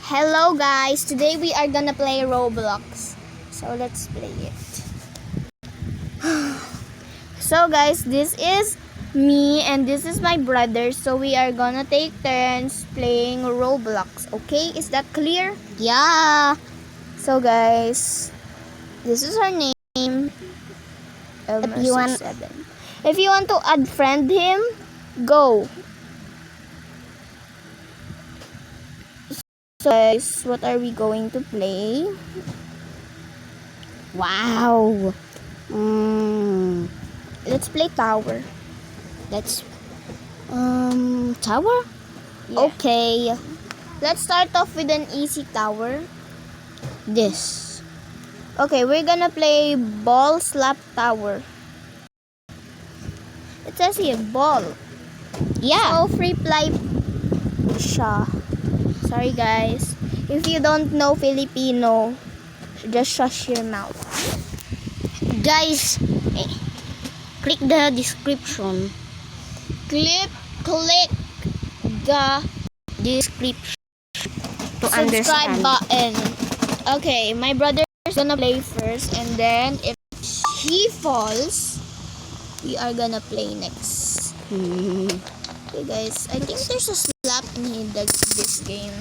Hello guys, today we are gonna play Roblox. So let's play it. So guys, this is me and this is my brother. So we are gonna take turns playing Roblox. Okay, is that clear? Yeah. So guys, this is her name. Elmer67. If you want to add friend him, go. So guys, what are we going to play? Wow. Let's play tower. Let's tower? Yeah. Okay. Let's start off with an easy tower. This. Okay, we're gonna play ball slap tower. It says here ball. Yeah. So free play siya. Sorry guys. If you don't know Filipino, just shush your mouth. Guys, click the description. Click the Description to subscribe understand. button. Okay, my brother is gonna play first, and then if he falls, we are gonna play next. Okay guys, I think there's a slap in this game.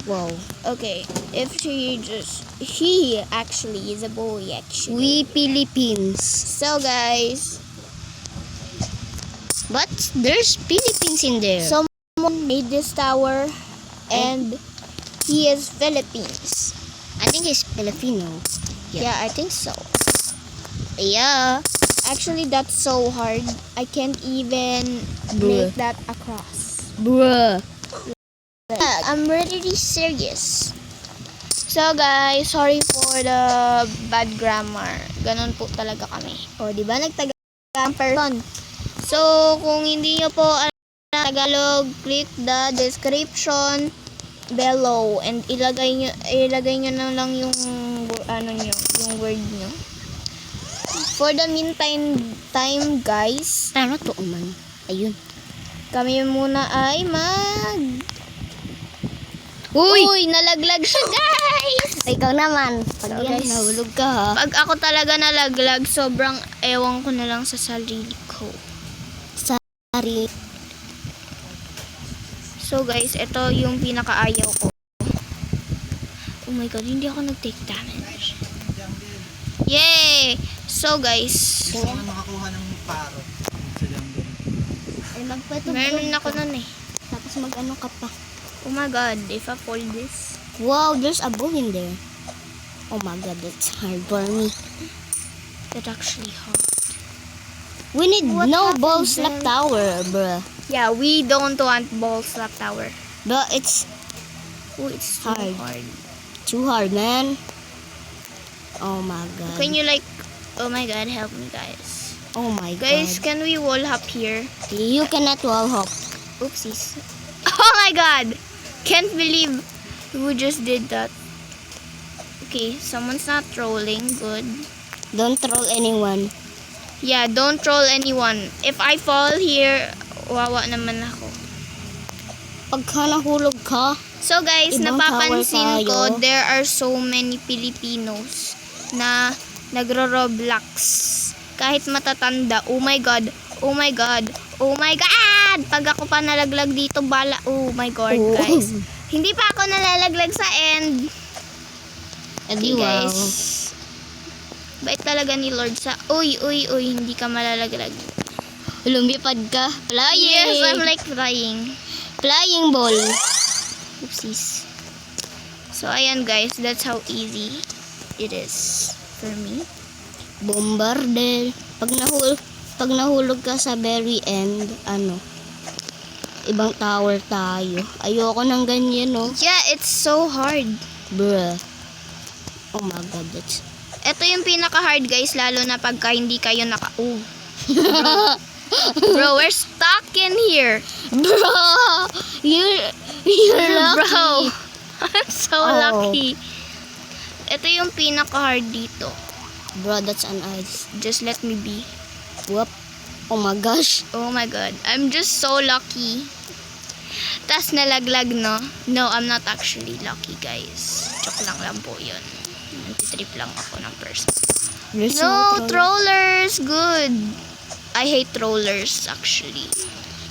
Wow. Okay, if he actually is a boy actually. We Philippines. So guys, But there's Philippines in there. someone made this tower and he is Philippines. I think he's Filipino. Yeah, I think so. Yeah. Actually, that's so hard. I can't even make that across. Bruh. I'm really serious. So guys, sorry for the bad grammar. Ganon po talaga kami. O, di ba nagtagalog person? So, kung hindi nyo po alam ang Tagalog, click the description below and ilagay nyo na lang yung yung word nyo. For the meantime, guys, Ano to man? Ayun. kami muna ay Uy! nalaglag siya, guys! Ikaw naman. Pag So, yan, guys, nahulog ka ha. Pag ako talaga nalaglag, sobrang ewan ko na lang sa sarili ko. Sorry. So guys, ito yung pinakaayaw ko. Oh my god, hindi ako nag-take damage. Yay! So guys, Gusto ko na makakuha ng parot sa jungle. Ay, magpatog. meron ako nun eh. Tapos mag-ano ka pa. Oh my god, if I fold this. Wow, there's a bow in there. Oh my god, that's hard for me. That's actually hard. We need What no happened ball slap there? tower, bruh. Yeah, we don't want ball slap tower. But it's Oh, it's so Hard. hard. too hard, man. Oh my god. Can you like, oh my god, help me guys. Oh my Guys, god. can we wall hop here? You cannot wall hop. Oopsies. Oh my god! Can't believe we just did that. Okay, someone's not trolling. Good. Don't troll anyone. Yeah, don't troll anyone. If I fall here, wawa naman ako. Pagka nahulog ka, So guys, Ibang napapansin tower ko, tayo. there are so many Filipinos na nagro-Roblox. Kahit matatanda. Oh my god. Oh my god. Oh my god! Pag ako pa nalaglag dito, bala. Oh my god, Oh. guys. Hindi pa ako nalalaglag sa end. edi Okay, wow. guys. Bait talaga ni Lord sa... Uy, hindi ka malalaglag. Lumipad ka. Flying. Yes, I'm like flying. Flying ball. Oopsies. So, ayan guys, that's how easy it is for me. Bombarder. Pag nahulog ka sa very end, ibang tower tayo. Ayoko ng ganyan, no? Yeah, it's so hard. Bruh. Oh my god, that's... Ito yung pinaka-hard guys, lalo na pagka hindi kayo naka... Bro, we're stuck in here. Bro! You're lucky. Bro, I'm so Oh. lucky. Ito yung pinaka-hard dito. Bro, that's an ice. Just let me be. Whoop. Oh my gosh. Oh my god, I'm just so lucky. Tas nalaglag, no? No, I'm not actually lucky, guys. Joke lang po yun. Nagtitrip lang ako ng person. There's No, troll. trollers. Good. I hate trollers, actually.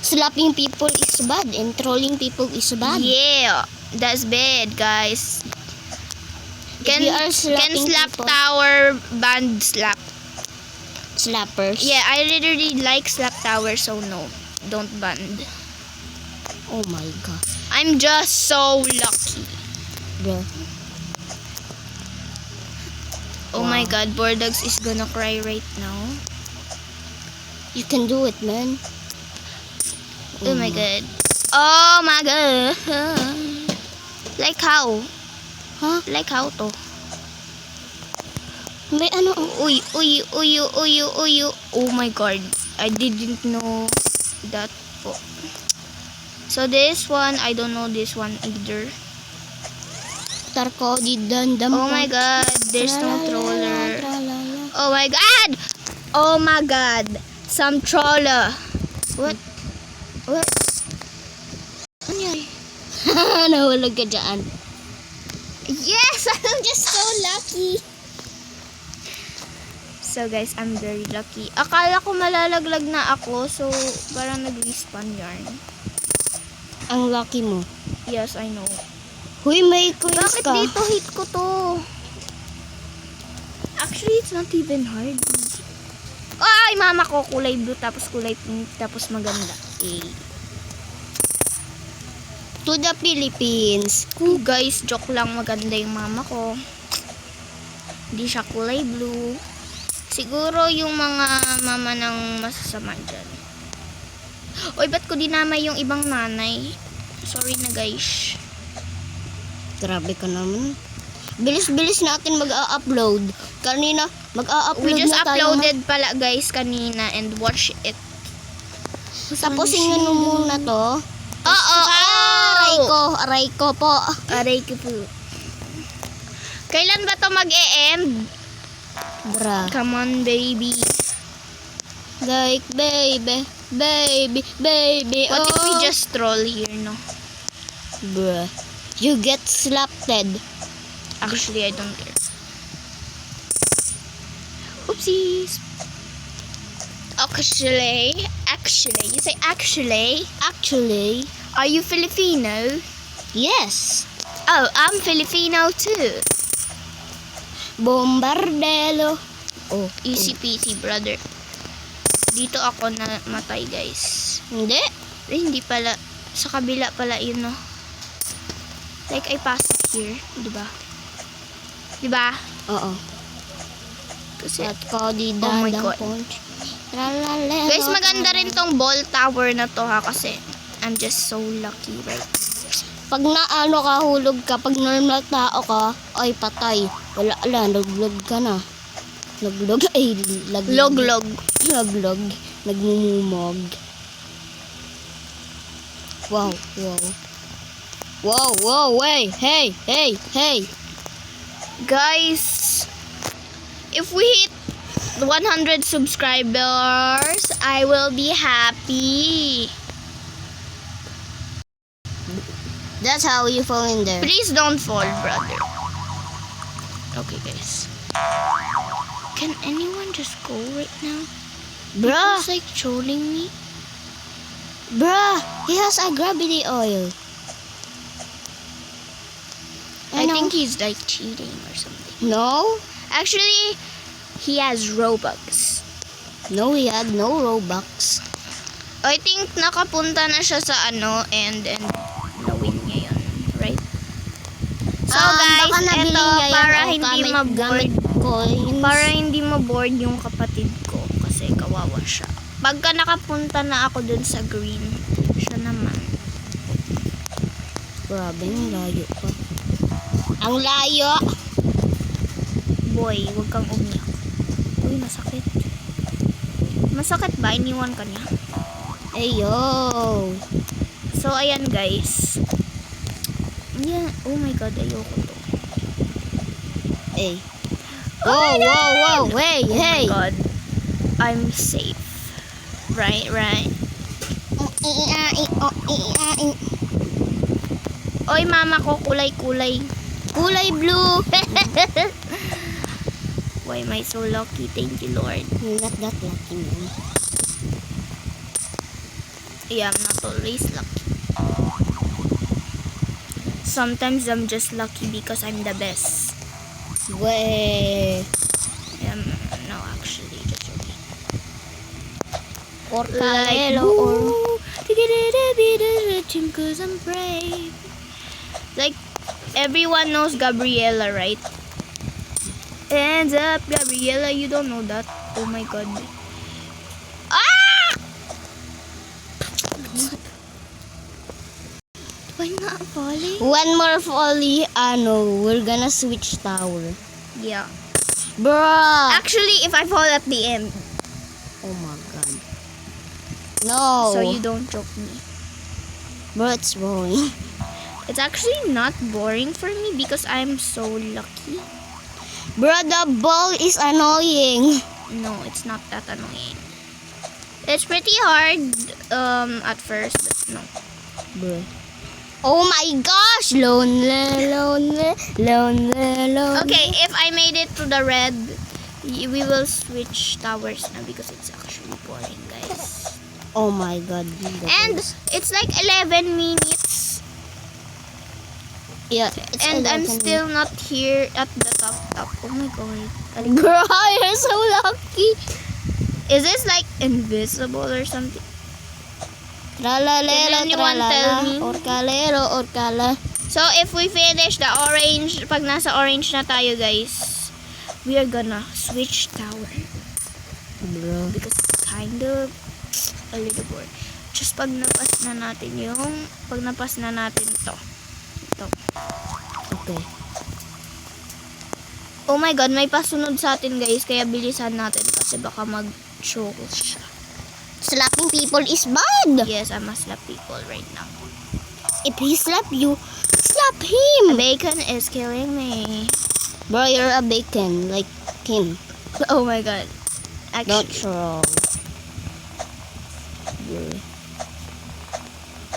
Slapping people is bad and trolling people is bad. Yeah, that's bad, guys. Can we are slapping slap people- tower band slap? Slappers. Yeah, I literally like slap tower, so no, don't band. Oh my god. I'm just so lucky. Bro. Oh my god, Bordeaux is gonna cry right now. You can do it, man. Oh my god. Oh my god. Like how? Huh? Like how to? May ano? Uy, uy, uy, uy, uy. Oh my god. I didn't know that po. So this one, I don't know this one either. Tarko di dandam. Oh my god, there's no troller. Oh my god! Oh my god! Some troller. What? What? Ano yan? Nahulog ka dyan. Yes! I'm just so lucky. So guys, I'm very lucky. Akala ko malalaglag na ako, so parang nag-respawn yarn. Ang lucky mo. Yes, I know. Huy, may coins Bakit ka. dito hit ko to? Actually, it's not even hard. Ay, mama ko, kulay blue, tapos kulay pink, tapos maganda. Eh. To the Philippines. Guys, joke lang, maganda yung mama ko. Hindi siya kulay blue. Siguro yung mga mama ng masasama dyan. Oy, ba't ko dinamay yung ibang nanay? Sorry na, guys. Grabe ka naman. Bilis-bilis natin mag-upload. Kanina, We mag-upload just na tayo. uploaded pala, guys, kanina and watch it. Tapusin nyo muna to. Oo! Aray ko po. Aray ko po. Kailan ba to mag-e-end? Bra. Come on, baby. Like, baby. What if we oh. just troll here, no? Bruh. You get slapped. Actually, I don't care. Oopsies. Actually, you say actually. Actually, Are you Filipino? yes. Oh, I'm Filipino too. Bombardelo. Oh, Easy peasy, brother. Dito ako na matay, guys. Hindi. Hindi pala. Sa kabila pala yun, no? Like, I passed it here. Diba? Diba? Oo. Kasi, At ko di Oh my dandang God. punch. Tralalero. guys, maganda rin tong ball tower na to, ha? Kasi, I'm just so lucky, right? Pag naano ka, hulog ka, pag normal tao ka, ay patay. Wala, naglog ka na. Naglog, ay, laglag. Log. Naglog. Nagmumumog. Wow. Hey. Guys, if we hit 100 subscribers, I will be happy. That's how you fall in there. Please don't fall, brother. Okay, guys. Can anyone just go right now? Bruh, It's like trolling me. he has a gravity oil. I know. think he's like cheating or something. No, Actually, he has Robux. no, he had no Robux. I think nakapunta na siya sa ano and na-win niya yun, right? So guys, baka nabili eto niya yan para o hindi gamit ma-bored. coins. Para hindi ma-bored yung kapatid ko kasi kawawa siya. Pagka nakapunta na ako dun sa green, siya naman. Grabe, ang layo pa. Ang layo! Boy, wag kang umiyak. Uy, masakit. Masakit ba? Iniwan ka niya. Ayo! So, ayan guys. Yeah. Oh my god, ayoko to. Hey. Wow! Hey! Oh my god. I'm safe. Right. Oy, mama ko, kulay-kulay. Kulay blue. Why am I so lucky? Thank you, Lord. You're not that lucky, man. Yeah, I'm not always lucky. Sometimes I'm just lucky because I'm the best. Way. No, actually, just joking. Or Like, Kalelo or... cause I'm brave. Like, everyone knows Gabriella, right? Hands up, Gabriella. You don't know that. Oh my god. Ah! Why not falling? One more volley, we're gonna switch tower. Yeah. Bruh. Actually, if I fall at the end, Oh my god. No. so you don't choke me. Bro, it's boring. It's actually not boring for me because I'm so lucky. Bro, the ball is annoying. No, it's not that annoying. It's pretty hard at first, but no. Bro. Oh my gosh! Lonely, lonely, lonely, lonely. Okay, if I made it to the red, we will switch towers now because it's actually boring, guys. Oh my god. And it's like 11 minutes. Yeah, And I'm still not here at the top. Oh my god. Bro, you're so lucky. Is this like invisible or something? Tralalero, Can anyone tell tralala. me? Orkalero, orkala. So if we finish the orange, pag nasa orange na tayo, guys, we are gonna switch tower Bro. because it's kind of a little bored. Just pag napas na natin to. Okay. Oh my god, may pasunod sa atin, guys, kaya bilisan natin kasi baka mag-choke siya. Slapping people is bad. Yes, I must slap people right now. If he slap you, slap him. Bacon is killing me. Bro, you're a bacon like him. Oh my god. Not Actually, wrong.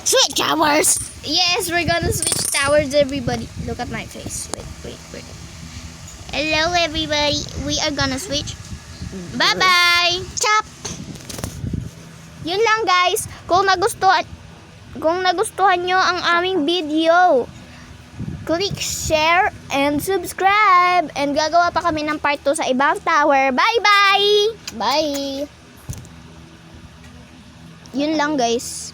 Switch towers. yes, we're gonna switch towers, everybody. Look at my face. Wait. Hello, everybody. We are gonna switch. Bye-bye. Chop. Yun lang, guys. Kung nagustuhan nyo ang aming video, click share and subscribe. And gagawa pa kami ng part 2 sa ibang tower. Bye-bye! Bye. Yun lang, guys.